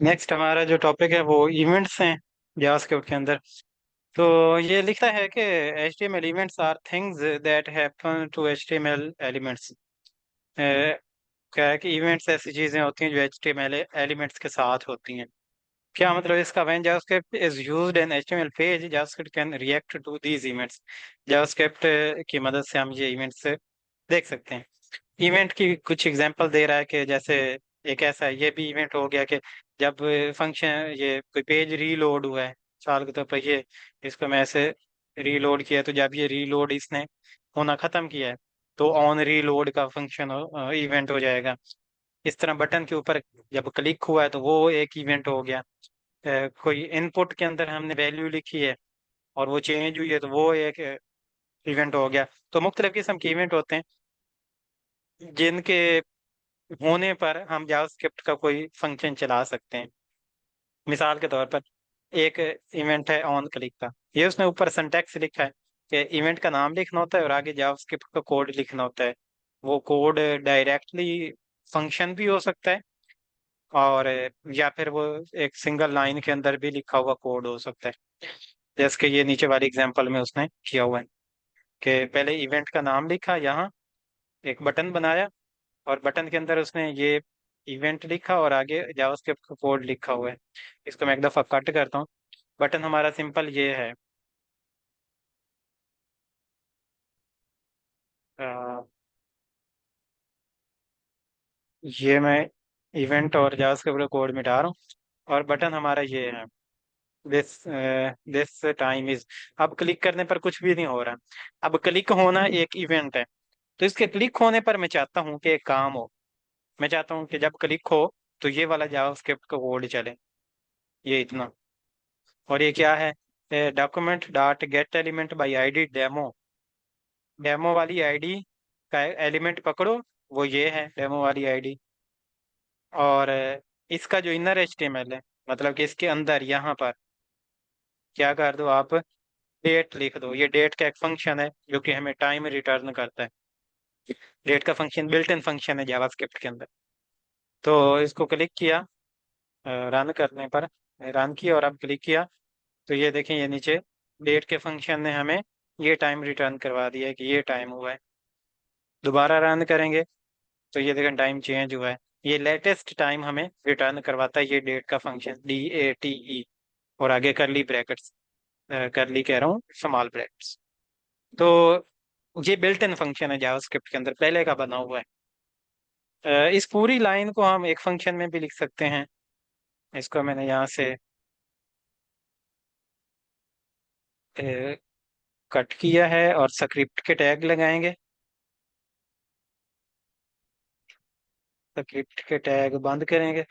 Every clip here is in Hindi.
नेक्स्ट हमारा जो टॉपिक है वो इवेंट्स हैं जावास्क्रिप्ट के अंदर। तो ये लिखता है कि HTML events are things that happen to HTML elements. क्या है कि इवेंट्स ऐसी चीजें होती हैं जो HTML एलिमेंट्स के साथ होती हैं। क्या मतलब इसका? When JavaScript is used in HTML page, JavaScript can react to these events. JavaScript की मदद से हम ये इवेंट्स देख सकते हैं। इवेंट की कुछ एग्जांपल दे रहा है कि जैसे एक ऐसा है, ये भी इवेंट हो गया कि जब फंक्शन ये कोई पेज रीलोड हुआ है, साल के तौर पर ये इसको मैं ऐसे रीलोड किया, तो जब ये रीलोड इसने होना खत्म किया है तो ऑन रीलोड का फंक्शन इवेंट हो जाएगा। इस तरह बटन के ऊपर जब क्लिक हुआ है तो वो एक इवेंट हो गया। कोई इनपुट के अंदर हमने वैल्यू लिखी है और वो चेंज हुई है तो वो एक इवेंट हो गया। तो मुख्तलिफ किस्म के इवेंट होते हैं जिनके होने पर हम जावास्क्रिप्ट का कोई फंक्शन चला सकते हैं। मिसाल के तौर पर एक इवेंट है ऑन क्लिक का। ये उसने ऊपर सिंटैक्स लिखा है कि इवेंट का नाम लिखना होता है और आगे जावास्क्रिप्ट का कोड लिखना होता है। वो कोड डायरेक्टली फंक्शन भी हो सकता है और या फिर वो एक सिंगल लाइन के अंदर भी लिखा हुआ कोड हो सकता है। जैसे कि ये नीचे वाली एग्जांपल में उसने किया हुआ है कि पहले इवेंट का नाम लिखा, यहाँ एक बटन बनाया और बटन के अंदर उसने ये इवेंट लिखा और आगे जावास्क्रिप्ट का कोड लिखा हुआ है। इसको मैं एक दफा कट करता हूँ। बटन हमारा सिंपल ये है। अ, ये मैं इवेंट और जावास्क्रिप्ट का कोड मिटा रहा हूँ और बटन हमारा ये है। This this time is. अब क्लिक करने पर कुछ भी नहीं हो रहा। अब क्लिक होना एक इवेंट है, तो इसके क्लिक होने पर मैं चाहता हूँ कि एक काम हो। मैं चाहता हूँ कि जब क्लिक हो तो ये वाला जावास्क्रिप्ट का कोड चले, ये इतना। और ये क्या है? Document dot gate element by ID demo. Demo वाली आईडी का एलिमेंट पकड़ो, वो ये है डेमो वाली आईडी। और इसका जो इनर HTML है, मतलब कि इसके अंदर यहाँ पर क्या कर दो आप, डेट लिख दो। ये डेट का एक फंक्शन है जो कि हमें टाइम रिटर्न करता है। डेट का फंक्शन बिल्ट इन फंक्शन है जावास्क्रिप्ट के अंदर। तो इसको क्लिक किया रन करने पर, रन किया और अब क्लिक किया तो ये देखें, ये नीचे डेट के फंक्शन ने हमें ये टाइम रिटर्न करवा दिया है कि ये टाइम हुआ है। दोबारा रन करेंगे तो ये देखें टाइम चेंज हुआ है। ये लेटेस्ट टाइम हमें रिटर्न करवाता है ये डेट का फंक्शन DATE। और आगे करली ब्रैकेट्स, करली कह रहा हूँ स्मॉल ब्रैकेट्स। तो ये बिल्ट इन फंक्शन है जावास्क्रिप्ट के अंदर, पहले का बना हुआ है। इस पूरी लाइन को हम एक फंक्शन में भी लिख सकते हैं। इसको मैंने यहाँ से कट किया है और स्क्रिप्ट के टैग लगाएंगे। स्क्रिप्ट के टैग बंद करेंगे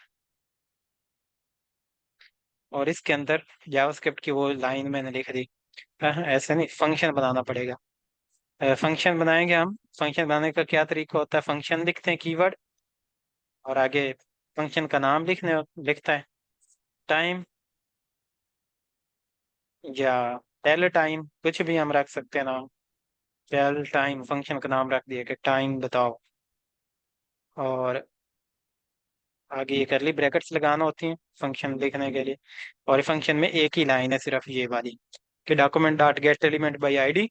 और इसके अंदर जावास्क्रिप्ट की वो लाइन मैंने लिख दी। ऐसे नहीं, फंक्शन बनाना पड़ेगा। फंक्शन बनाएंगे हम। फंक्शन बनाने का क्या तरीका होता है? फंक्शन लिखते हैं कीवर्ड और आगे फंक्शन का नाम लिखता है, टाइम या टेल टाइम, कुछ भी हम रख सकते हैं नाम। टेल टाइम फंक्शन का नाम रख दिया कि टाइम बताओ। और आगे ये करली ब्रैकेट्स लगाना होती हैं फंक्शन लिखने के लिए। और फंक्शन में एक ही लाइन है सिर्फ ये वाली कि document dot gate element by ID.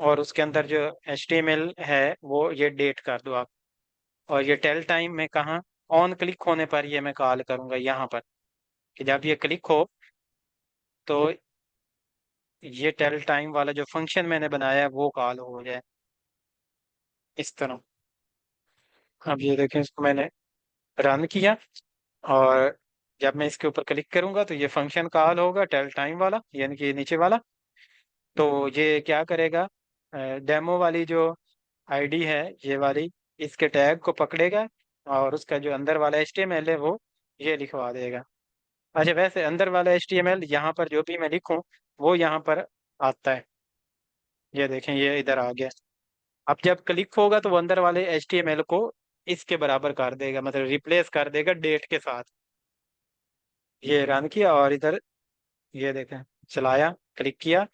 और उसके अंदर जो HTML है वो ये डेट कर दो आप। और ये टेल टाइम में कहाँ? ऑन क्लिक होने पर ये मैं कॉल करूंगा यहाँ पर, कि जब ये क्लिक हो तो ये टेल टाइम वाला जो फंक्शन मैंने बनाया है वो कॉल हो जाए इस तरह। अब ये देखें, इसको मैंने रन किया और जब मैं इसके ऊपर क्लिक करूंगा तो ये फंक्शन कॉल होगा टेल टाइम वाला, यानी कि ये नीचे वाला। तो ये क्या करेगा? डेमो वाली जो आईडी है ये वाली, इसके टैग को पकड़ेगा और उसका जो अंदर वाला HTML है वो ये लिखवा देगा। अच्छा, वैसे अंदर वाला HTML यहाँ पर जो भी मैं लिखूं वो यहाँ पर आता है। ये देखें, ये इधर आ गया। अब जब क्लिक होगा तो वो अंदर वाले HTML को इसके बराबर कर देगा, मतलब रिप्लेस कर देगा डेट के साथ। ये रन किया और इधर ये देखें, चलाया, क्लिक किया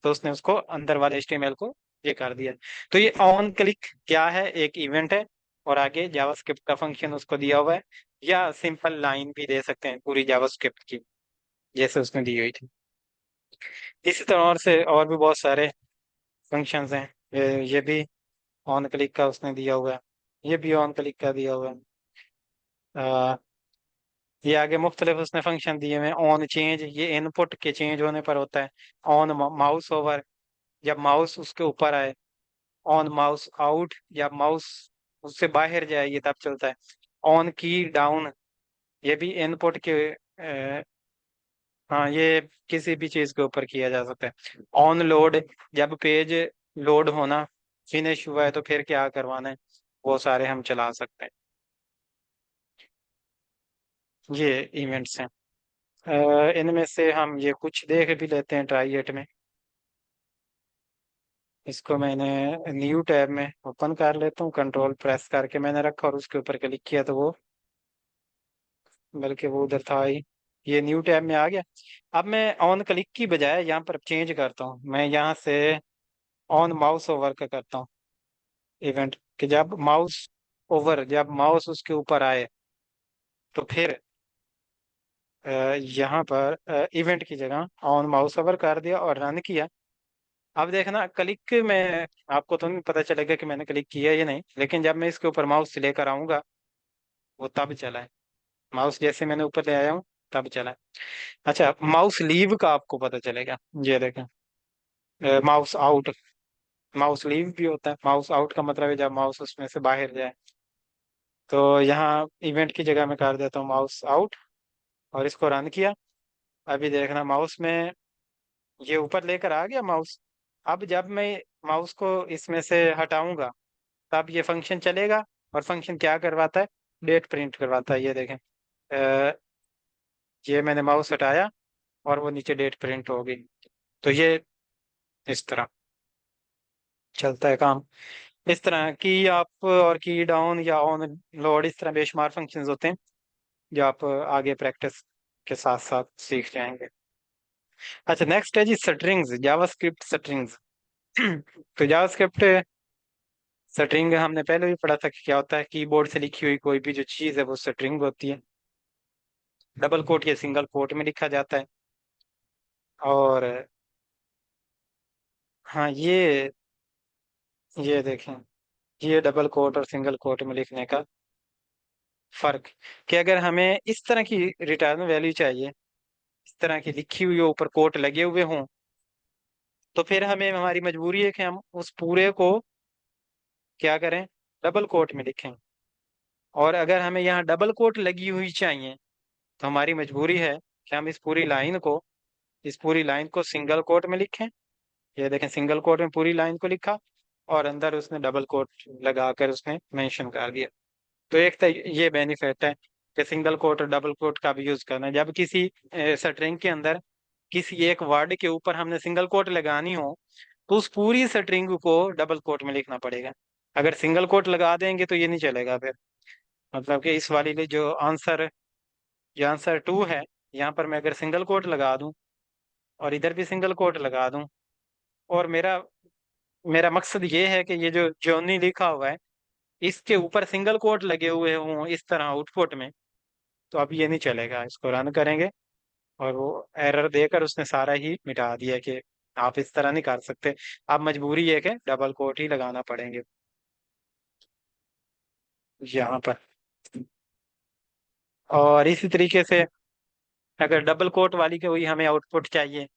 तो उसने उसको अंदर वाले HTML को ये कर दिया। तो ये ऑन क्लिक क्या है? एक इवेंट है और आगे जावास्क्रिप्ट का फंक्शन उसको दिया हुआ है, या सिंपल लाइन भी दे सकते हैं पूरी जावास्क्रिप्ट की, जैसे उसने दी हुई थी। इसी तरह और भी बहुत सारे फंक्शंस हैं। ये भी ऑन क्लिक का उसने दिया हुआ है, ये भी ऑन क्लिक का दिया हुआ है। ये आगे मुख्तलिफ उसने फंक्शन दिए हुए हैं। ऑन चेंज, ये इनपुट के चेंज होने पर होता है। ऑन माउस ओवर, जब माउस उसके ऊपर आए। ऑन माउस आउट, जब माउस उससे बाहर जाए, ये तब चलता है। ऑन की डाउन, ये भी इनपुट के हाँ, ये किसी भी चीज के ऊपर किया जा सकता है। ऑन लोड, जब पेज लोड होना फिनिश हुआ है तो फिर क्या करवाना है, वो सारे हम चला सकते हैं। ये इवेंट्स हैं। इनमें से हम ये कुछ देख भी लेते हैं ट्राई एट में। इसको मैंने न्यू टैब में ओपन कर लेता हूँ, कंट्रोल प्रेस करके मैंने रखा और उसके ऊपर क्लिक किया तो वो, बल्कि वो उधर था ही, ये न्यू टैब में आ गया। अब मैं ऑन क्लिक की बजाय यहाँ पर चेंज करता हूँ, मैं यहाँ से ऑन माउस ओवर का करता हूँ इवेंट, कि जब माउस उसके ऊपर आए तो फिर यहाँ पर इवेंट की जगह ऑन माउस ओवर कर दिया और रन किया। अब देखना क्लिक में आपको तो नहीं पता चलेगा कि मैंने क्लिक किया या नहीं, लेकिन जब मैं इसके ऊपर माउस लेकर आऊंगा वो तब चला है। माउस जैसे मैंने ऊपर ले आया हूँ तब चला है। अच्छा, माउस लीव का आपको पता चलेगा, ये देखें, माउस आउट, माउस लीव भी होता है। माउस आउट का मतलब है जब माउस उसमें से बाहर जाए। तो यहाँ इवेंट की जगह मैं कर देता हूँ माउस आउट और इसको रन किया। अभी देखना माउस में ये ऊपर लेकर आ गया माउस। अब जब मैं माउस को इसमें से हटाऊंगा तब ये फंक्शन चलेगा, और फंक्शन क्या करवाता है, डेट प्रिंट करवाता है। ये देखें, अ, ये मैंने माउस हटाया और वो नीचे डेट प्रिंट हो गई। तो ये इस तरह चलता है काम। इस तरह की अप और की डाउन या ऑन लोड, इस तरह बेशुमार फंक्शंस होते हैं जो आप आगे प्रैक्टिस के साथ साथ सीख जाएंगे। अच्छा, नेक्स्ट है जी स्ट्रिंग्स, जावास्क्रिप्ट स्ट्रिंग्स। तो जावास्क्रिप्ट स्ट्रिंग हमने पहले भी पढ़ा था कि क्या होता है, कीबोर्ड से लिखी हुई कोई भी जो चीज़ है वो स्ट्रिंग होती है। डबल कोट या सिंगल कोट में लिखा जाता है। और हाँ, ये देखें, ये डबल कोट और सिंगल कोट में लिखने का फर्क, कि अगर हमें इस तरह की रिटर्न वैल्यू चाहिए, इस तरह की लिखी हुई हो, ऊपर कोट लगे हुए हों, तो फिर हमें, हमारी मजबूरी है कि हम उस पूरे को क्या करें, डबल कोट में लिखें। और अगर हमें यहाँ डबल कोट लगी हुई चाहिए तो हमारी मजबूरी है कि हम इस पूरी लाइन को सिंगल कोट में लिखें। ये देखें, सिंगल कोट में पूरी लाइन को लिखा और अंदर उसने डबल कोट लगाकर उसने मेंशन कर दिया। तो एक तो ये बेनिफिट है कि सिंगल कोट और डबल कोट का भी यूज करना है। जब किसी स्ट्रिंग के अंदर किसी एक वर्ड के ऊपर हमने सिंगल कोट लगानी हो तो उस पूरी स्ट्रिंग को डबल कोट में लिखना पड़ेगा। अगर सिंगल कोट लगा देंगे तो ये नहीं चलेगा फिर। मतलब कि इस वाली में जो आंसर टू है, यहाँ पर मैं अगर सिंगल कोट लगा दूं और इधर भी सिंगल कोट लगा दूं, और मेरा मेरा मकसद ये है कि ये जो जॉनी लिखा हुआ है इसके ऊपर सिंगल कोट लगे हुए हों इस तरह आउटपुट में, तो अब ये नहीं चलेगा। इसको रन करेंगे और वो एरर देकर उसने सारा ही मिटा दिया कि आप इस तरह नहीं कर सकते, आप मजबूरी है कि डबल कोट ही लगाना पड़ेंगे यहाँ पर। और इसी तरीके से अगर डबल कोट वाली के वही हमें आउटपुट चाहिए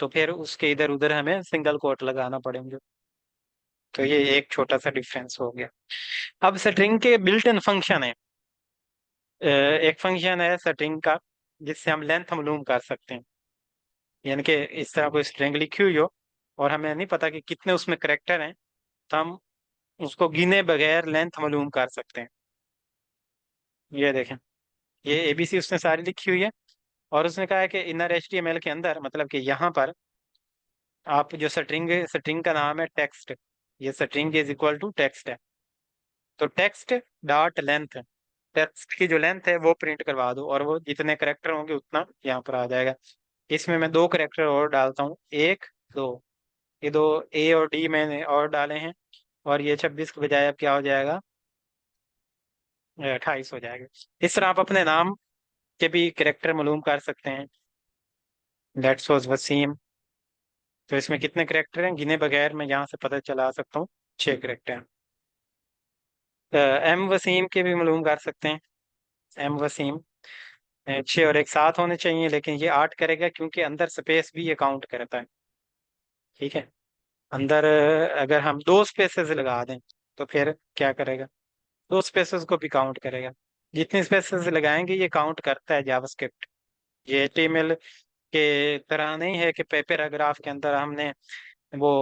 तो फिर उसके इधर उधर हमें सिंगल कोट लगाना पड़ेंगे। तो ये एक छोटा सा डिफरेंस हो गया। अब स्ट्रिंग के बिल्ट इन फंक्शन है। एक फंक्शन है स्ट्रिंग का जिससे हम लेंथ मालूम कर सकते हैं। यानी कि इस तरह कोई स्ट्रिंग लिखी हुई हो और हमें नहीं पता कि कितने उसमें करेक्टर हैं, तो हम उसको गिने बगैर लेंथ मालूम कर सकते हैं। ये देखें, ये एबीसी उसने सारी लिखी हुई है और उसने कहा है कि इनर एचटीएमएल के अंदर, मतलब कि यहाँ पर आप जो स्ट्रिंग का नाम है टेक्स्ट, ये string is equal to text है। तो टेक्स्ट डॉट लेंथ, टेक्स्ट की जो लेंथ है वो प्रिंट करवा दो और वो जितने करेक्टर होंगे उतना यहाँ पर आ जाएगा। इसमें मैं दो करेक्टर और डालता हूँ, एक, दो। ये दो ए और डी मैंने और डाले हैं, और ये 26 के बजाय अब क्या हो जाएगा, 28 हो जाएगा। इस तरह आप अपने नाम के भी करेक्टर मालूम कर सकते हैं। Let's suppose Wasim. तो इसमें कितने करेक्टर हैं गिने बगैर मैं यहाँ से पता चला सकता हूँ। 6 करेक्टर। एम वसीम के भी मालूम कर सकते हैं। एम वसीम 6 और 1 7 होने चाहिए, लेकिन ये 8 करेगा क्योंकि अंदर स्पेस भी ये काउंट करता है। ठीक है। अंदर अगर हम 2 स्पेसेस लगा दें तो फिर क्या करेगा? 2 स्पेसेस को भी काउंट करेगा। जितनी स्पेसेस लगाएंगे ये काउंट करता है जावास्क्रिप्ट। ये HTML के तरह नहीं है कि पैराग्राफ के अंदर हमने वो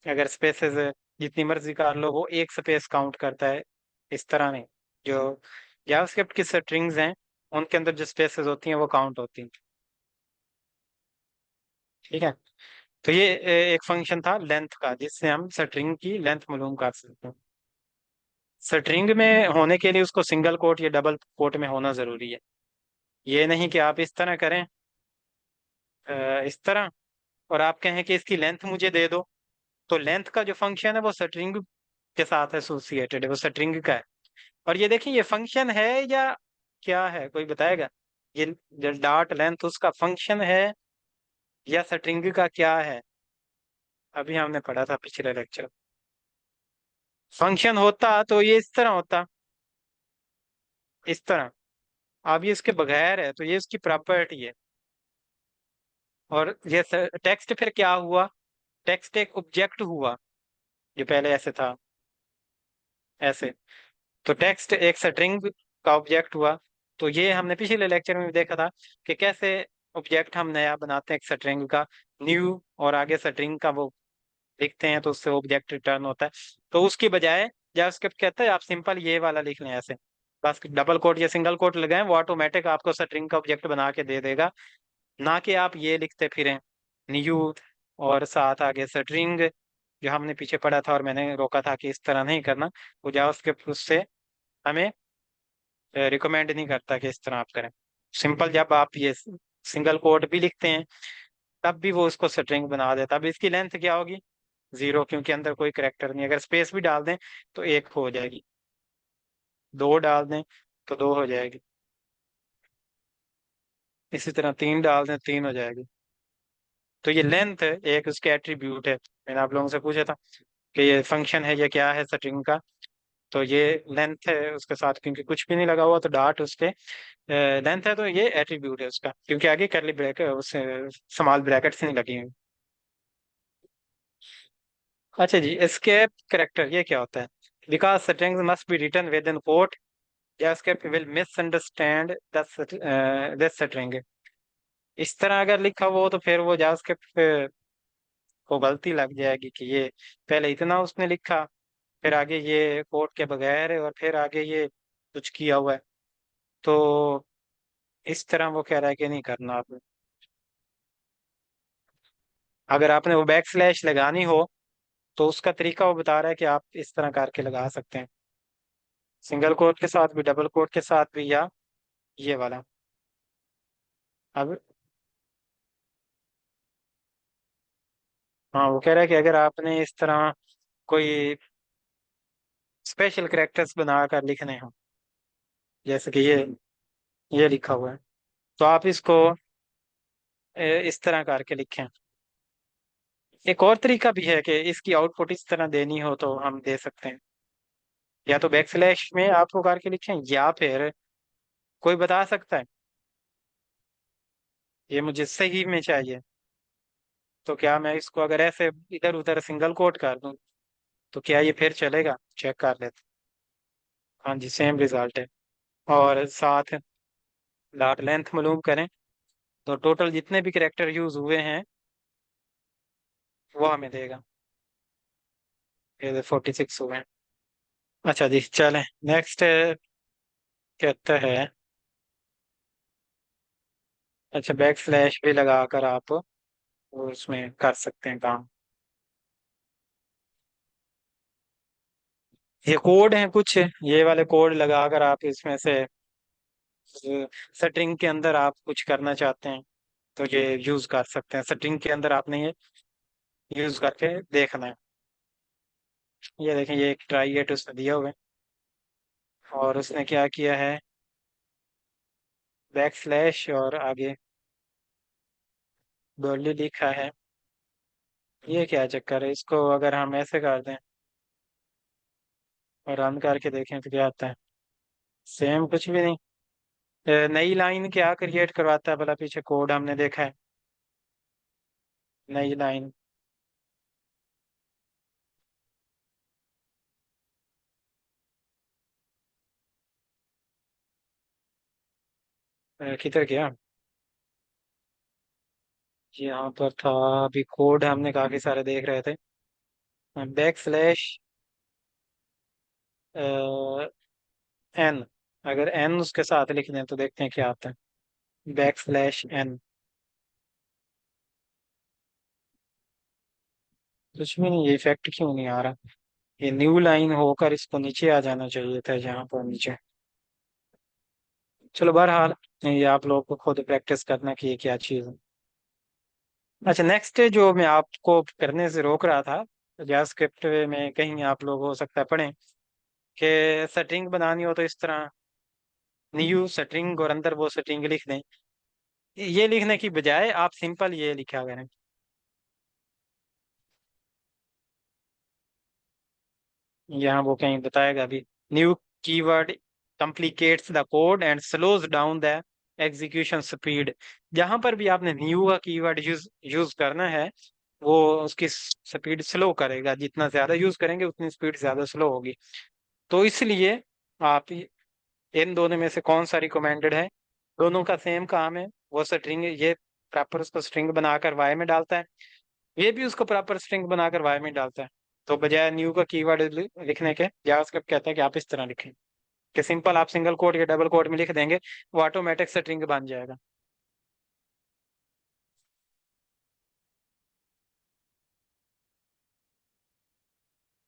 अगर स्पेसेस जितनी मर्जी कर लो वो एक स्पेस काउंट करता है। इस तरह नहीं। जो जावास्क्रिप्ट की स्ट्रिंग्स हैं उनके अंदर जो स्पेसेस होती हैं वो काउंट होती हैं। ठीक है। तो ये एक फंक्शन था लेंथ का जिससे हम स्ट्रिंग की लेंथ मालूम कर सकते हैं। स्ट्रिंग में होने के लिए उसको सिंगल कोट या डबल कोट में होना जरूरी है। ये नहीं कि आप इस तरह करें, इस तरह, और आप कहें कि इसकी लेंथ मुझे दे दो। तो लेंथ का जो फंक्शन है वो स्ट्रिंग के साथ एसोसिएटेड है, वो स्ट्रिंग का है। और ये देखिए ये फंक्शन है या क्या है, कोई बताएगा? ये जो डॉट लेंथ उसका फंक्शन है या स्ट्रिंग का क्या है? अभी हमने पढ़ा था पिछले लेक्चर। फंक्शन होता तो ये इस तरह होता, इस तरह। अब ये इसके बगैर है तो ये इसकी प्रॉपर्टी है। और ये टेक्स्ट फिर क्या हुआ? टेक्स्ट एक ऑब्जेक्ट हुआ जो पहले ऐसे था, ऐसे। तो टेक्स्ट एक स्ट्रिंग का ऑब्जेक्ट हुआ। तो ये हमने पिछले लेक्चर में भी देखा था कि कैसे ऑब्जेक्ट हम नया बनाते हैं एक स्ट्रिंग का, न्यू, और आगे स्ट्रिंग का वो लिखते हैं तो उससे ऑब्जेक्ट रिटर्न होता है। तो उसकी बजाय जावास्क्रिप्ट कहता है आप सिंपल ये वाला लिख लें ऐसे, बस डबल कोट या सिंगल कोट लगाएं, वो ऑटोमेटिक आपको स्ट्रिंग का ऑब्जेक्ट बना के दे देगा। ना कि आप ये लिखते फिरें न्यू और साथ आगे स्ट्रिंग, जो हमने पीछे पढ़ा था और मैंने रोका था कि इस तरह नहीं करना। वो जावास्क्रिप्ट उससे हमें रिकमेंड नहीं करता कि इस तरह आप करें। सिंपल जब आप ये सिंगल कोट भी लिखते हैं तब भी वो उसको स्ट्रिंग बना देता। अब इसकी लेंथ क्या होगी? 0, क्योंकि अंदर कोई करेक्टर नहीं। अगर स्पेस भी डाल दें तो 1 हो जाएगी, 2 डाल दें तो 2 हो जाएगी, इसी तरह 3 डाल दें 3 हो जाएगी। तो ये लेंथ है, एक उसके एट्रीब्यूट है। मैंने आप लोगों से पूछा था कि ये फंक्शन है या क्या है स्ट्रिंग का। तो ये लेंथ है उसके साथ, क्योंकि कुछ भी नहीं लगा हुआ तो डॉट उसके लेंथ है, तो ये एट्रीब्यूट है उसका, क्योंकि आगे करली ब्रैकेट उससे स्मॉल ब्रैकेट्स नहीं लगी हुई। अच्छा जी, एस्केप करेक्टर ये क्या होता है? Because strings must be written within quote, escape will misunderstand this string. इस तरह अगर लिखा हो तो फिर वो जावास्क्रिप्ट को गलती लग जाएगी कि ये पहले इतना उसने लिखा, फिर आगे ये कोट के बगैर है, और फिर आगे ये कुछ किया हुआ है। तो इस तरह वो कह रहा है कि नहीं करना आपने। अगर आपने वो बैक स्लैश लगानी हो तो उसका तरीका वो बता रहा है कि आप इस तरह करके लगा सकते हैं, सिंगल कोट के साथ भी, डबल कोट के साथ भी, या ये वाला। अब हाँ, वो कह रहा है कि अगर आपने इस तरह कोई स्पेशल कैरेक्टर्स बनाकर लिखने हो, जैसे कि ये लिखा हुआ है, तो आप इसको इस तरह करके लिखें। एक और तरीका भी है कि इसकी आउटपुट इस तरह देनी हो तो हम दे सकते हैं। या तो बैक स्लैश में आपको करके लिखें, या फिर कोई बता सकता है ये मुझे सही में चाहिए, तो क्या मैं इसको अगर ऐसे इधर उधर सिंगल कोट कर दूं तो क्या ये फिर चलेगा? चेक कर लेते। हाँ जी, सेम रिजल्ट है। और साथ डॉट लेंथ मालूम करें तो टोटल जितने भी करेक्टर यूज हुए हैं वो हमें देगा। ये 46 हुए हैं। अच्छा जी, चलें नेक्स्ट। कहता है, अच्छा बैक स्लैश भी लगाकर आप उसमें कर सकते हैं काम। ये कोड है कुछ, ये वाले कोड लगाकर आप इसमें से स्ट्रिंग के अंदर आप कुछ करना चाहते हैं तो ये यूज कर सकते हैं। स्ट्रिंग के अंदर आपने ये यूज करके देखना है। ये देखें, ये एक ट्राई एट उसने दिया हुआ है। और उसने क्या किया है, बैक स्लैश और आगे डॉली लिखा है। ये क्या चक्कर है, इसको अगर हम ऐसे कर दें और रन करके देखें तो क्या आता है, सेम कुछ भी नहीं। नई लाइन क्या क्रिएट करवाता है भला, पीछे कोड हमने देखा है। नई लाइन किधर गया, यहाँ पर था। अभी कोड हमने काफी सारे देख रहे थे। बैक स्लैश एन, अगर एन उसके साथ लिख दें तो देखते हैं क्या आता है। बैक स्लैश एन, कुछ भी नहीं, ये इफेक्ट क्यों नहीं आ रहा। ये न्यू लाइन होकर इसको नीचे आ जाना चाहिए था, जहाँ पर नीचे। चलो बहरहाल, ये आप लोग को खुद प्रैक्टिस करना कि ये क्या चीज़ है। अच्छा, नेक्स्ट जो मैं आपको करने से रोक रहा था, जावास्क्रिप्ट में कहीं आप लोग हो सकता है पढ़ें कि स्ट्रिंग बनानी हो तो इस तरह न्यू स्ट्रिंग और अंदर वो स्ट्रिंग लिख दें। ये लिखने की बजाय आप सिंपल ये लिखा करें। यहाँ वो कहीं बताएगा अभी, new keyword complicates the code and slows down the execution speed. जहां पर भी आपने न्यू का कीवर्ड यूज यूज करना है, वो उसकी स्पीड स्लो करेगा। जितना ज्यादा यूज करेंगे उतनी स्पीड ज्यादा स्लो होगी। तो इसलिए आप इन दोनों में से कौन सा रिकमेंडेड है। दोनों का सेम काम है, वो स्ट्रिंग ये प्रॉपर उसको स्ट्रिंग बनाकर वाई में डालता है, ये भी उसको प्रॉपर स्ट्रिंग बनाकर वाई में डालता है। तो बजाय न्यू का कीवर्ड लिखने के जावास्क्रिप्ट कहता है कि आप इस तरह लिखें कि सिंपल आप सिंगल कोट या डबल कोट में लिख देंगे, वो ऑटोमेटिक स्ट्रिंग बन जाएगा।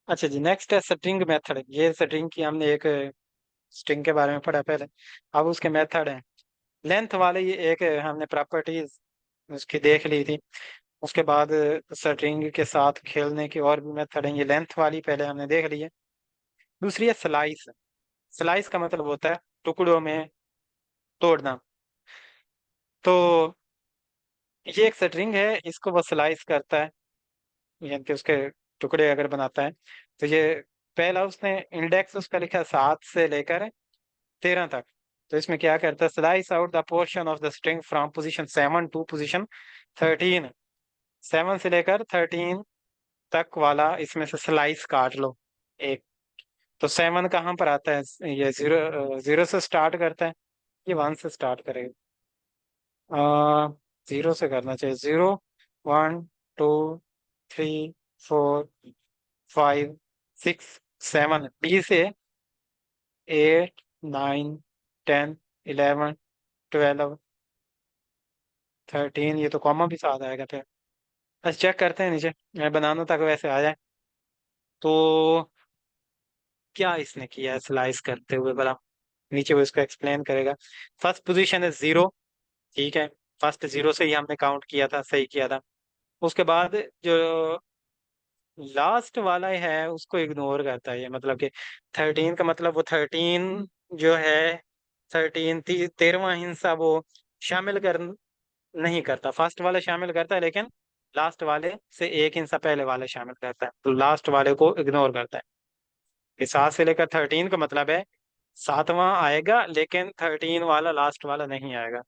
अच्छा जी, नेक्स्ट है स्ट्रिंग मेथड। ये स्ट्रिंग की हमने एक स्ट्रिंग के बारे में पढ़ा पहले, अब उसके मेथड है। लेंथ वाले ये एक हमने प्रॉपर्टीज उसकी देख ली थी। उसके बाद स्ट्रिंग के साथ खेलने की और भी मेथड है, ये लेंथ वाली पहले हमने देख ली है। दूसरी है स्लाइस। स्लाइस का मतलब होता है टुकड़ों में तोड़ना। तो ये एक स्ट्रिंग है, इसको वो स्लाइस करता है, यानी कि उसके टुकड़े अगर बनाता है। तो ये पहला उसने इंडेक्स उसका लिखा 7 से लेकर 13 तक। तो इसमें क्या करता है, slice out the portion of the string from position 7 to position 13। 7 से लेकर 13 तक वाला इसमें से स्लाइस काट लो एक। तो 7 कहाँ पर आता है, ये जीरो, जीरो से स्टार्ट करता है, ये 1 से स्टार्ट करेगा। आ, 0 से करना चाहिए, 0, 1, 2, 3, 4, 5, 6, 7। बी से 8, 9, 10, 11, 12, 13, ये तो कॉमा भी साथ आएगा फिर। बस चेक करते हैं नीचे, मैं बनाना तक वैसे आ जाए। तो क्या इसने किया है स्लाइस करते हुए भला, नीचे वो इसको एक्सप्लेन करेगा। फर्स्ट पोजीशन है 0, ठीक है। फर्स्ट 0 से ही हमने काउंट किया था, सही किया था। उसके बाद जो लास्ट वाला है उसको इग्नोर करता है, ये मतलब कि 13 का मतलब वो 13 जो है, 13 13वां हिस्सा वो शामिल कर नहीं करता। फर्स्ट वाले शामिल करता है, लेकिन लास्ट वाले से एक हिस्सा पहले वाले शामिल करता है, तो लास्ट वाले को इग्नोर करता है। कि 7 से लेकर 13 का मतलब है 7वां आएगा, लेकिन 13 वाला लास्ट वाला नहीं आएगा।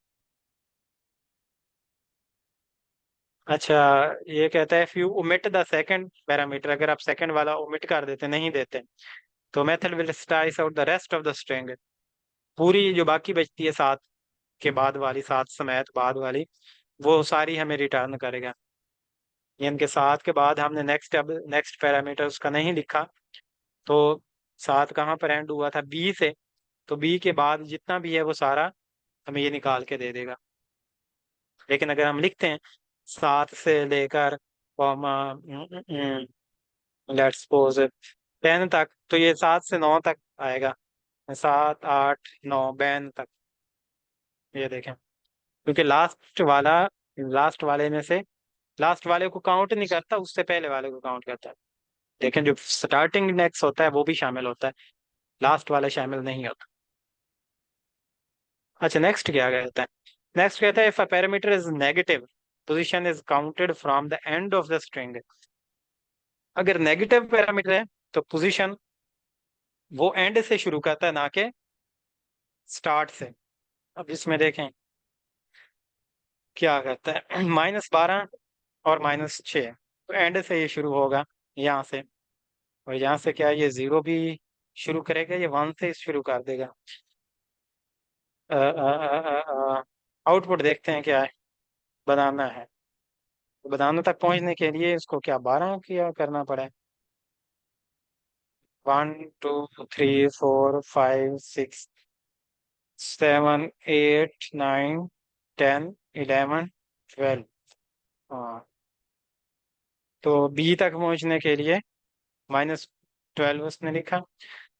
अच्छा, ये कहता है if you omit the second parameter, अगर आप सेकंड वाला ओमिट कर देते, नहीं देते, तो method will slice out the rest of the string. पूरी जो बाकी बचती है 7 के बाद वाली, 7 समेत बाद वाली, वो सारी हमें रिटर्न करेगा। यानी कि 7 के बाद हमने नेक्स्ट, अब नेक्स्ट पैरामीटर उसका नहीं लिखा। तो 7 कहाँ पर एंड हुआ था, बी से। तो बी के बाद जितना भी है वो सारा हमें ये निकाल के दे देगा। लेकिन अगर हम लिखते हैं 7 से लेकर कॉमा लेट्स सपोज 10 तक, तो ये 7 से 9 तक आएगा। 7, 8, 9 बैन तक, ये देखें। क्योंकि लास्ट वाले में से लास्ट वाले को काउंट नहीं करता, उससे पहले वाले को काउंट करता है। लेकिन जो स्टार्टिंग इंडेक्स होता है वो भी शामिल होता है। लास्ट वाला शामिल नहीं होता। अच्छा, नेक्स्ट क्या कहता है? नेक्स्ट कहता है if a parameter is negative position is counted from the end of the string. अगर नेगेटिव पैरामीटर है तो पोजीशन वो एंड से शुरू करता है, ना कि स्टार्ट से। अब इसमें देखें क्या कहता है। -12 और -6, तो एंड से ये शुरू होगा यहाँ से। और यहाँ से क्या है, ये 0 भी शुरू करेगा, ये 1 से शुरू कर देगा। आउटपुट देखते हैं क्या है। बनाना है, तो बनाना तक पहुंचने के लिए इसको क्या 12 किया करना पड़ा। 1 2 3 4 5 6 7 8 9 10 11 12। हाँ, तो बी तक पहुंचने के लिए -12 उसने लिखा,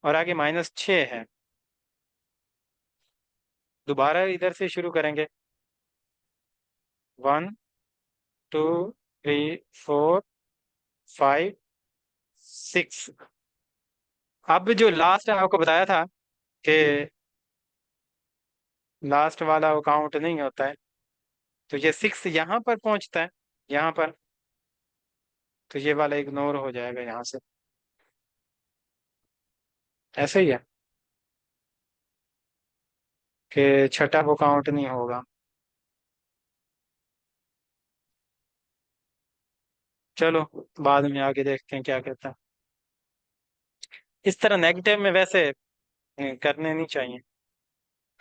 और आगे -6 है। दोबारा इधर से शुरू करेंगे। 1 2 3 4 5 6। अब जो लास्ट आपको बताया था कि लास्ट वाला वो काउंट नहीं होता है, तो ये 6 यहाँ पर पहुंचता है, यहाँ पर, तो ये वाला इग्नोर हो जाएगा यहाँ से। ऐसे ही है कि छठा वो काउंट नहीं होगा। चलो, बाद में आगे देखते हैं क्या कहता है। इस तरह नेगेटिव में वैसे करने नहीं चाहिए।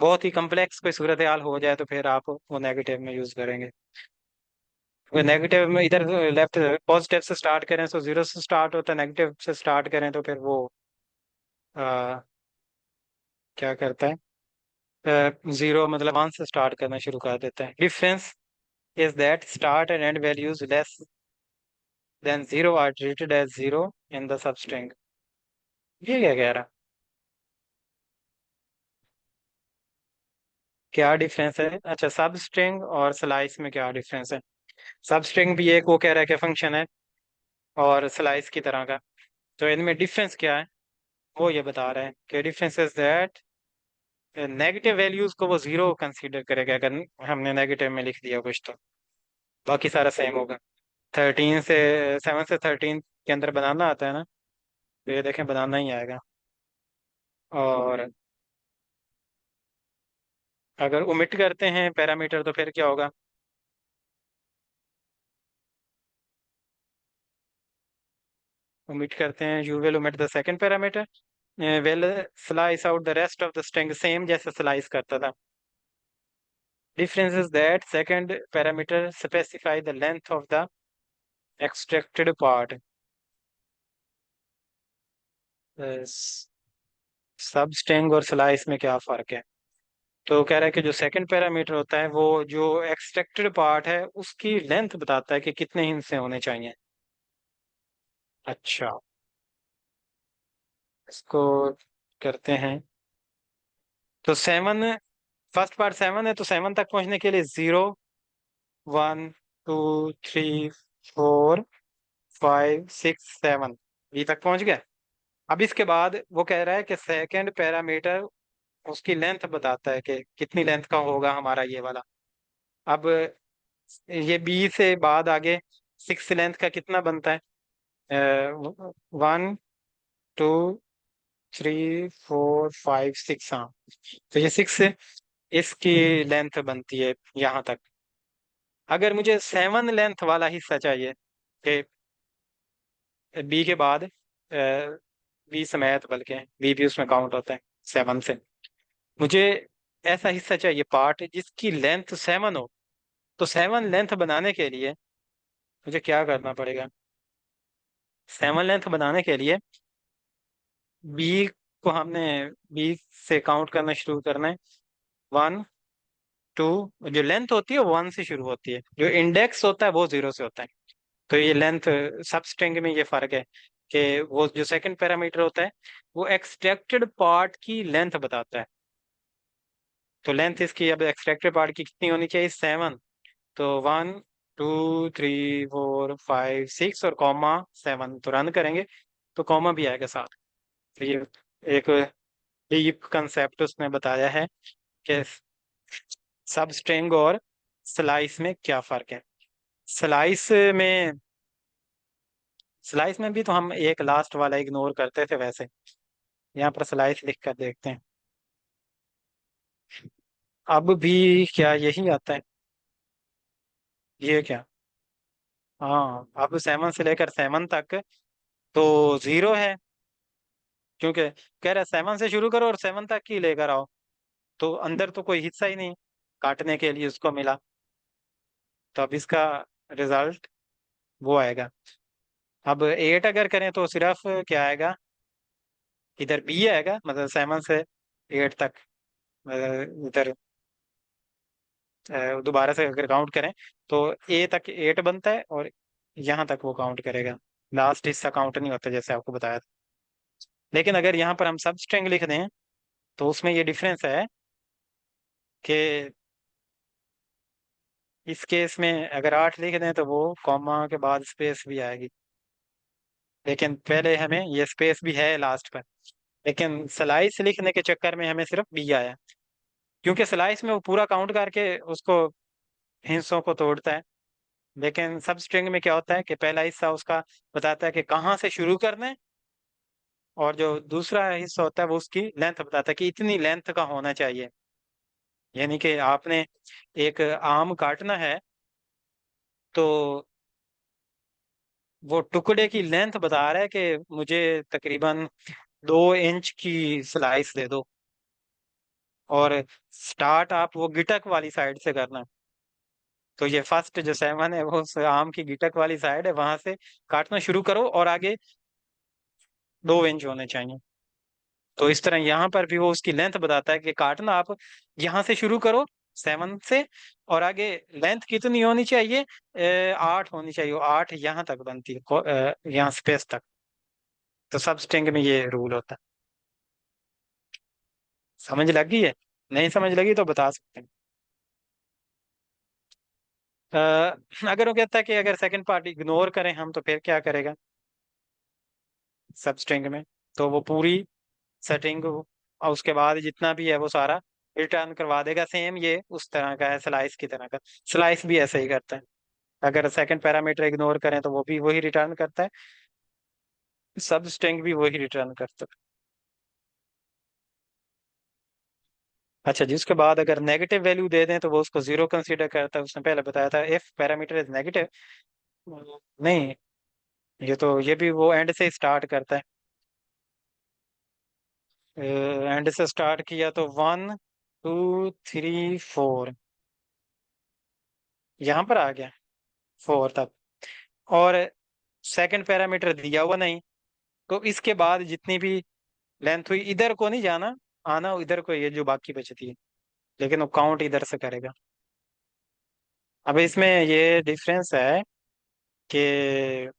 बहुत ही कम्प्लेक्स कोई सूरत हाल हो जाए तो फिर आप वो नेगेटिव में यूज करेंगे। नेगेटिव में इधर लेफ्ट पॉजिटिव से स्टार्ट करें तो 0 से स्टार्ट होता है, नेगेटिव से स्टार्ट करें तो फिर वो क्या करता है, 0 मतलब 1 से स्टार्ट करना शुरू कर देता है। Difference is that start and end values less than 0 are treated as 0 in the substring. ये क्या कह रहा? क्या डिफरेंस है? अच्छा, सब स्ट्रिंग और स्लाइस में क्या डिफरेंस है? सब स्ट्रिंग भी एक वो कह रहा है कि फंक्शन है, और स्लाइस की तरह का। तो इनमें डिफरेंस क्या है, वो ये बता रहे हैं कि difference is that negative values को वो 0 कंसीडर करेगा अगर हमने नेगेटिव में लिख दिया कुछ, तो बाकी सारा सेम होगा। 13 से 7 से 13 के अंदर बनाना आता है ना, तो ये देखें बनाना ही आएगा। और अगर ओमिट करते हैं पैरामीटर तो फिर क्या होगा? ओमिट करते हैं, you will omit the second parameter, will slice out the rest of the string, same जैसे स्लाइस करता था। Difference is that second parameter specify the length of the extracted part. सब स्ट्रिंग और स्लाइस में क्या फर्क है? तो कह रहा है कि जो सेकंड पैरामीटर होता है वो जो एक्सट्रैक्टेड पार्ट है उसकी लेंथ बताता है कि कितने हिस्से होने चाहिए। अच्छा, इसको करते हैं। तो 7, फर्स्ट पार्ट 7 है, तो 7 तक पहुंचने के लिए 0 1 2 3 4 5 6 7 ये तक पहुंच गया। अब इसके बाद वो कह रहा है कि सेकंड पैरामीटर उसकी लेंथ बताता है कि कितनी लेंथ का होगा हमारा ये वाला। अब ये बी से बाद आगे 6 लेंथ का कितना बनता है? 1 2 3 4 5 6, हाँ। तो ये 6 इसकी लेंथ बनती है यहाँ तक। अगर मुझे 7 लेंथ वाला हिस्सा चाहिए कि बी के बाद बी समेत, बल्कि बी भी उसमें काउंट होता है 7 से, मुझे ऐसा हिस्सा चाहिए पार्ट जिसकी लेंथ 7 हो। तो 7 लेंथ बनाने के लिए मुझे क्या करना पड़ेगा? 7 लेंथ बनाने के लिए बी को हमने बी से काउंट करना शुरू करना है। 1 2, जो लेंथ होती है वो 1 से शुरू होती है, जो इंडेक्स होता है वो 0 से होता है। तो ये लेंथ सब स्ट्रिंग में ये फर्क है कि वो जो सेकंड पैरामीटर होता है वो एक्सट्रैक्टेड पार्ट की लेंथ बताता है। तो लेंथ इसकी अब एक्सट्रैक्टेड पार्ट की कितनी होनी चाहिए? 7। तो 1 2 3 4 5 6 और कॉमा 7, तो रन करेंगे तो कॉमा भी आएगा साथ। तो ये एक डीप कंसेप्ट उसने बताया है कि सब स्ट्रिंग और स्लाइस में क्या फर्क है। स्लाइस में स्लाइस में भी तो हम एक लास्ट वाला इग्नोर करते थे, वैसे यहाँ पर स्लाइस लिख कर देखते हैं। अब भी क्या यही आता है? ये क्या? हाँ, अब 7 से लेकर 7 तक तो 0 है, क्योंकि कह रहा है 7 से शुरू करो और 7 तक ही लेकर आओ। तो अंदर तो कोई हिस्सा ही नहीं काटने के लिए उसको मिला। तो अब इसका रिजल्ट वो आएगा। अब 8 अगर करें तो सिर्फ क्या आएगा, इधर बी आएगा, मतलब 7 से 8 तक। इधर दोबारा से अगर काउंट करें तो ए तक 8 बनता है और यहाँ तक वो काउंट करेगा। लास्ट हिस्सा काउंट नहीं होता, जैसे आपको बताया था। लेकिन अगर यहाँ पर हम सब स्ट्रिंग लिख दें तो उसमें ये डिफरेंस है कि इस केस में अगर 8 लिख दें तो वो कॉमा के बाद स्पेस भी आएगी, लेकिन पहले हमें ये स्पेस भी है लास्ट पर। लेकिन स्लाइस लिखने के चक्कर में हमें सिर्फ बी आया, क्योंकि स्लाइस में वो पूरा काउंट करके उसको हिस्सों को तोड़ता है। लेकिन सब स्ट्रिंग में क्या होता है कि पहला हिस्सा उसका बताता है कि कहाँ से शुरू करना है, और जो दूसरा हिस्सा होता है वो उसकी लेंथ बताता है कि इतनी लेंथ का होना चाहिए। यानी कि आपने एक आम काटना है तो वो टुकड़े की लेंथ बता रहा है कि मुझे तकरीबन 2 इंच की स्लाइस दे दो, और स्टार्ट आप वो गिटक वाली साइड से करना। तो ये फर्स्ट जो 7 है वो उस आम की गिटक वाली साइड है, वहां से काटना शुरू करो और आगे 2 इंच होने चाहिए। तो इस तरह यहाँ पर भी वो उसकी लेंथ बताता है कि काटना आप यहाँ से शुरू करो 7 से, और आगे लेंथ कितनी होनी चाहिए, 8 होनी चाहिए। 8 यहाँ तक बनती है, यहाँ स्पेस तक। तो सब स्ट्रिंग में ये रूल होता है। समझ लगी है? नहीं समझ लगी तो बता सकते हैं। अगर वो कहता है कि अगर सेकंड पार्ट इग्नोर करें हम तो फिर क्या करेगा सब स्ट्रिंग में, तो वो पूरी सेटिंग और उसके बाद जितना भी है वो सारा रिटर्न करवा देगा। सेम ये उस तरह का है, स्लाइस की तरह का। स्लाइस भी ऐसे ही करता है, अगर सेकंड पैरामीटर इग्नोर करें तो वो भी वही रिटर्न करता है, सब स्ट्रिंग भी वही रिटर्न करता है। अच्छा जी, उसके बाद अगर नेगेटिव वैल्यू दे दें तो वो उसको 0 कंसीडर करता है। उसने पहले बताया था इफ पैरामीटर इज नेगेटिव। नहीं, ये भी वो एंड से स्टार्ट करता है। एंड से स्टार्ट किया तो 1 2 3 4, यहाँ पर आ गया 4 तक। और सेकंड पैरामीटर दिया हुआ नहीं, तो इसके बाद जितनी भी लेंथ हुई इधर को नहीं जाना, आना इधर को, ये जो बाकी बचती है, लेकिन वो काउंट इधर से करेगा। अब इसमें ये डिफरेंस है कि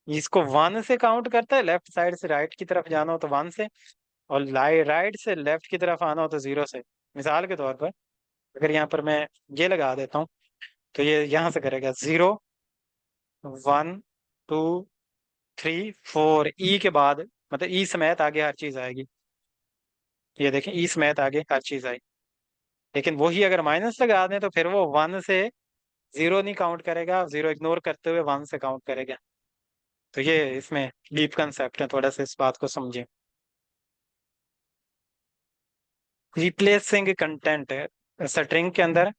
इसको 1 से काउंट करता है, लेफ्ट साइड से राइट की तरफ जाना हो तो 1 से, और राइट से लेफ्ट की तरफ आना हो तो 0 से। मिसाल के तौर पर अगर यहाँ पर मैं ये लगा देता हूँ तो ये यहाँ से करेगा 0 1 2 3 4, ई के बाद, मतलब ई समेत आगे हर चीज आएगी। ये देखें, ई समेत आगे हर चीज आई। लेकिन वही अगर माइनस लगा दें तो फिर वो 1 से 0 नहीं काउंट करेगा, 0 इग्नोर करते हुए 1 से काउंट करेगा। तो ये इसमें डीप कंसेप्ट है, थोड़ा सा इस बात को समझें। रिप्लेसिंग कंटेंट है स्ट्रिंग के अंदर।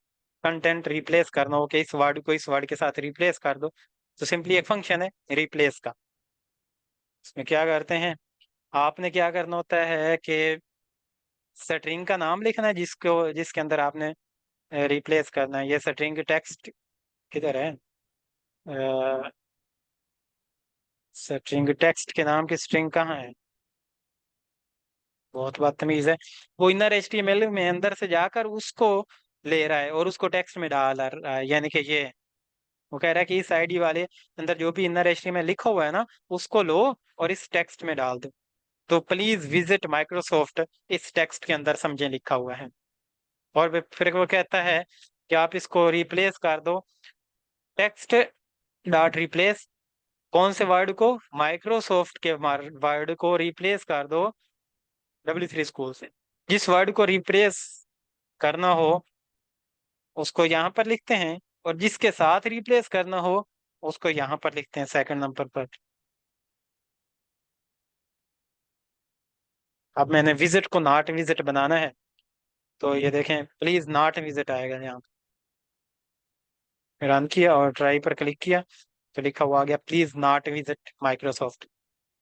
कंटेंट रिप्लेस करना हो कि इस वर्ड को इस वर्ड के साथ रिप्लेस कर दो, तो सिंपली एक फंक्शन है रिप्लेस का। इसमें क्या करते हैं, आपने क्या करना होता है कि स्ट्रिंग का नाम लिखना है जिसको जिसके अंदर आपने रिप्लेस करना है। ये स्ट्रिंग टेक्स्ट किधर है? स्ट्रिंग टेक्स्ट के नाम की स्ट्रिंग कहाँ है? बहुत बदतमीज है। वो इनर एचटीएमएल में अंदर से जाकर उसको ले रहा है और उसको टेक्स्ट में डाल रहा है, यानी कि ये वो कह रहा है कि इस आईडी वाले अंदर जो भी इनर एचटीएमएल लिखा हुआ है ना, उसको लो और इस टेक्स्ट में डाल दो। तो प्लीज विजिट माइक्रोसॉफ्ट, इस टेक्स्ट के अंदर समझे लिखा हुआ है। और फिर वो कहता है कि आप इसको रिप्लेस कर दो, टेक्स्ट डॉट रिप्लेस कौन से वर्ड को, माइक्रोसॉफ्ट के वर्ड को रिप्लेस कर दो W3 स्कूल से। जिस वर्ड को रिप्लेस करना हो उसको यहाँ पर लिखते हैं, और जिसके साथ रिप्लेस करना हो उसको यहाँ पर लिखते हैं सेकंड नंबर पर। अब मैंने विजिट को नॉट विजिट बनाना है, तो ये देखें प्लीज नॉट विजिट आएगा यहाँ। रन किया और ट्राई पर क्लिक किया तो लिखा हुआ आ गया प्लीज नॉट विजिट माइक्रोसॉफ्ट।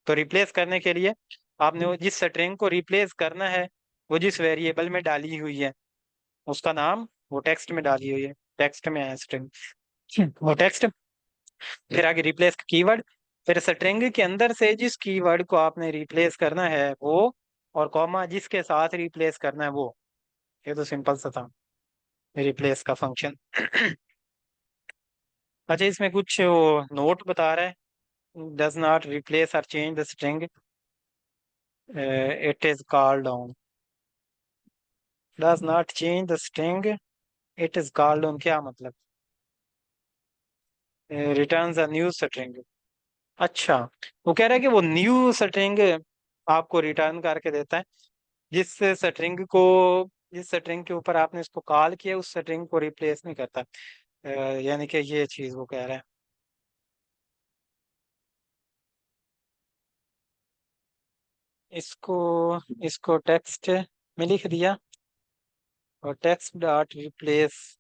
तो रिप्लेस करने के लिए आपने वो जिस स्ट्रिंग को रिप्लेस करना है, वो जिस वेरिएबल में डाली हुई है उसका नाम वो टेक्स्ट में डाली हुई है, टेक्स्ट में है स्ट्रिंग, वो टेक्स्ट। फिर आगे रिप्लेस कीवर्ड, फिर स्ट्रिंग के अंदर से जिस कीवर्ड को आपने रिप्लेस करना है वो, और कॉमा जिसके साथ रिप्लेस करना है वो। ये तो सिंपल सा था रिप्लेस का फंक्शन। अच्छा, इसमें कुछ वो नोट बता रहा है, डज नॉट रिप्लेस और change the string, it is called down. Does not change the string, it is called down, क्या मतलब? Returns a new string. अच्छा, वो कह रहा है कि वो न्यू स्ट्रिंग आपको रिटर्न करके देता है जिस स्ट्रिंग को, जिस स्ट्रिंग के ऊपर आपने इसको कॉल किया उस स्ट्रिंग को रिप्लेस नहीं करता। यानी कि ये चीज वो कह रहा है। इसको इसको टेक्स्ट में लिख दिया और टेक्स्ट डॉट रिप्लेस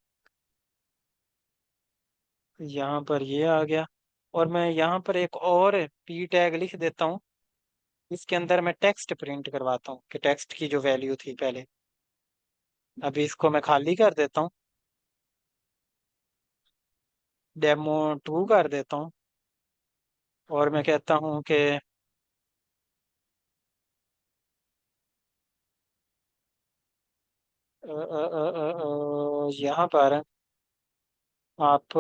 यहाँ पर ये आ गया। और मैं यहाँ पर एक और पी टैग लिख देता हूँ, इसके अंदर मैं टेक्स्ट प्रिंट करवाता हूँ कि टेक्स्ट की जो वैल्यू थी पहले। अभी इसको मैं खाली कर देता हूँ, डेमो 2 कर देता हूँ, और मैं कहता हूँ कि यहाँ पर आप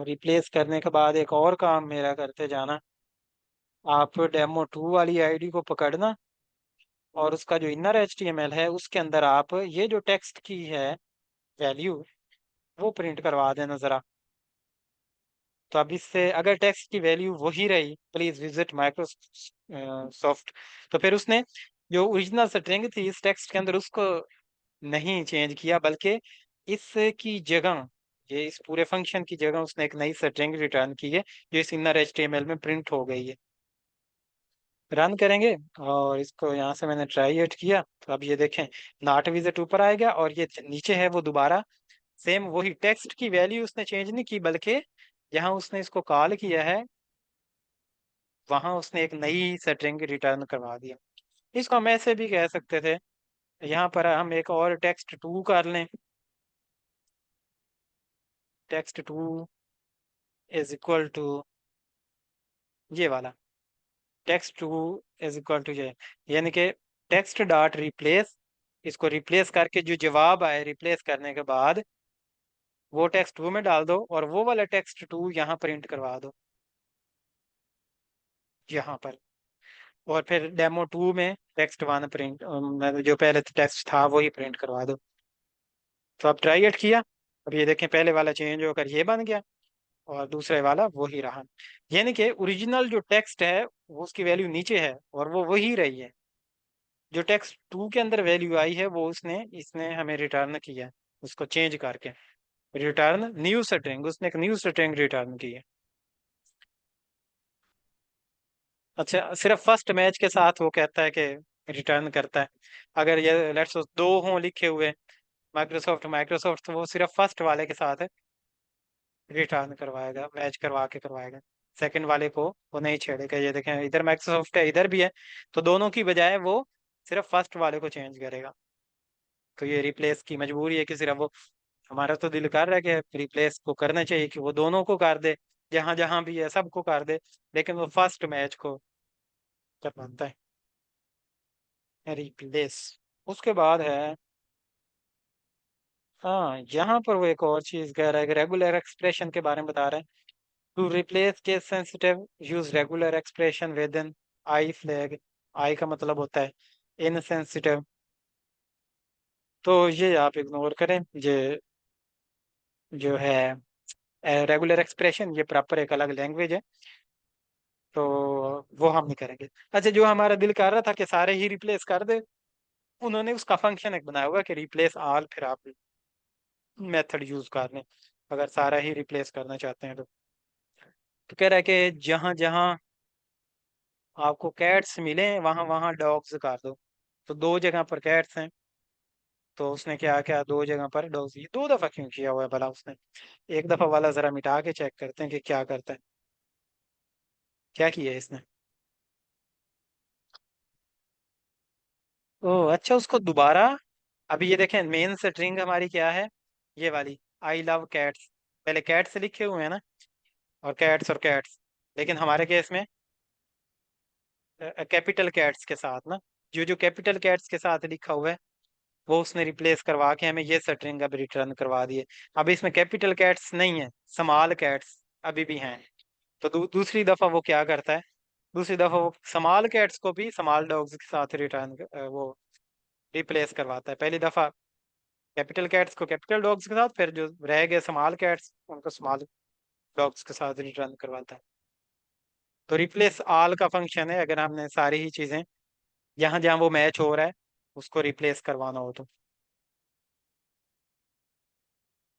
रिप्लेस करने के बाद एक और काम मेरा करते जाना। आप डेमो 2 वाली आईडी को पकड़ना और उसका जो इनर HTML है उसके अंदर आप ये जो टेक्स्ट की है वैल्यू वो प्रिंट करवा देना जरा। तो अब इससे अगर टेक्स्ट की वैल्यू वही रही प्लीज विजिट माइक्रोसॉफ्ट, तो फिर उसने जो ओरिजिनल स्ट्रिंग थी इस टेक्स्ट के अंदर उसको नहीं चेंज किया, बल्कि इसकी जगह, ये इस पूरे फंक्शन की जगह उसने एक नई स्ट्रिंग रिटर्न की है जो इस इनर HTML में प्रिंट हो गई है। रन करेंगे और इसको यहाँ से मैंने ट्राई इट किया तो अब ये देखें नॉट विजिट ऊपर आएगा, और ये नीचे है वो दोबारा सेम वही टेक्स्ट की वैल्यू उसने चेंज नहीं की, बल्कि जहाँ उसने इसको कॉल किया है वहां उसने एक नई स्ट्रिंग रिटर्न करवा दिया। इसको हम ऐसे भी कह सकते थे, यहाँ पर हम एक और टेक्स्ट 2 कर लें। टेक्स्ट 2 इज इक्वल टू ये वाला, टेक्स्ट 2 इज इक्वल टू ये, यानी कि टेक्स्ट डॉट रिप्लेस, इसको रिप्लेस करके जो जवाब आए रिप्लेस करने के बाद वो टेक्स्ट 2 में डाल दो और वो वाला टेक्स्ट 2 यहाँ प्रिंट करवा दो यहाँ पर। और फिर डेमो 2 में टेक्स्ट 1 प्रिंट, जो पहले टेक्स्ट था वही प्रिंट करवा दो। तो अब ट्राई इट किया, अब ये देखें पहले वाला चेंज होकर ये बन गया और दूसरे वाला वही रहा। यानी कि ओरिजिनल जो टेक्स्ट है वो उसकी वैल्यू नीचे है और वो वही रही है, जो टेक्स्ट 2 के अंदर वैल्यू आई है वो उसने इसने हमें रिटर्न किया उसको चेंज करके। रिटर्न न्यू स्ट्रिंग, उसने एक न्यू स्ट्रिंग रिटर्न की है। अच्छा, सिर्फ फर्स्ट मैच के साथ वो कहता है कि रिटर्न करता है। अगर ये लेट्स दो हों लिखे हुए माइक्रोसॉफ्ट माइक्रोसॉफ्ट, तो वो सिर्फ फर्स्ट वाले के साथ रिटर्न करवाएगा, मैच करवा के करवाएगा। सेकंड वाले को वो नहीं छेड़ेगा। ये देखें इधर माइक्रोसॉफ्ट है इधर भी है, तो दोनों की बजाय वो सिर्फ फर्स्ट वाले को चेंज करेगा। तो ये रिप्लेस की मजबूरी है कि सिर्फ वो, हमारा तो दिल कर रहा है कि रिप्लेस को करना चाहिए कि वो दोनों को कर दे, जहां जहां भी है सबको कर दे, लेकिन वो फर्स्ट मैच को कर पाता है रिप्लेस। उसके बाद है, हाँ यहाँ पर वो एक और चीज कह रहा है कि रेगुलर एक्सप्रेशन के बारे में बता रहा है। To replace case sensitive use regular expression with in I flag. I का मतलब होता है इनसेंसिटिव, तो ये आप इग्नोर करें। ये जो है रेगुलर एक्सप्रेशन ये प्रॉपर एक अलग लैंग्वेज है, तो वो हम नहीं करेंगे। अच्छा, जो हमारा दिल कर रहा था कि सारे ही रिप्लेस कर दे, उन्होंने उसका फंक्शन एक बनाया होगा कि रिप्लेस ऑल, फिर आप मेथड यूज कर लें अगर सारा ही रिप्लेस करना चाहते हैं तो कह रहा है कि जहां जहां आपको कैट्स मिले वहां वहां डॉग्स कर दो। तो दो जगह पर कैट्स हैं, तो उसने क्या क्या दो जगह पर डॉग्स, ये दो दफा क्यों किया हुआ है भला उसने? एक दफा वाला जरा मिटा के चेक करते हैं कि क्या करता है, क्या किया है इसने। ओह अच्छा, उसको दोबारा, अभी ये देखें मेन स्ट्रिंग हमारी क्या है, ये वाली, आई लव कैट्स। पहले कैट्स लिखे हुए हैं ना, और कैट्स, लेकिन हमारे केस में कैपिटल कैट्स के साथ ना, जो जो कैपिटल कैट्स के साथ लिखा हुआ है वो उसने रिप्लेस करवा के हमें ये स्ट्रिंग अब रिटर्न करवा दिए। अब इसमें कैपिटल कैट्स नहीं है, स्मॉल कैट्स अभी भी हैं। तो दूसरी दफा वो क्या करता है, दूसरी दफा वो स्मॉल कैट्स को भी स्मॉल डॉग्स के साथ रिटर्न वो रिप्लेस करवाता है। पहली दफा कैपिटल कैट्स को कैपिटल डॉग्स के साथ, फिर जो रह गए स्मॉल कैट्स उनको स्मॉल डॉग्स के साथ रिटर्न करवाता है। तो रिप्लेस ऑल का फंक्शन है अगर हमने सारी ही चीजें जहां जहां वो मैच हो रहा है उसको रिप्लेस करवाना हो तो।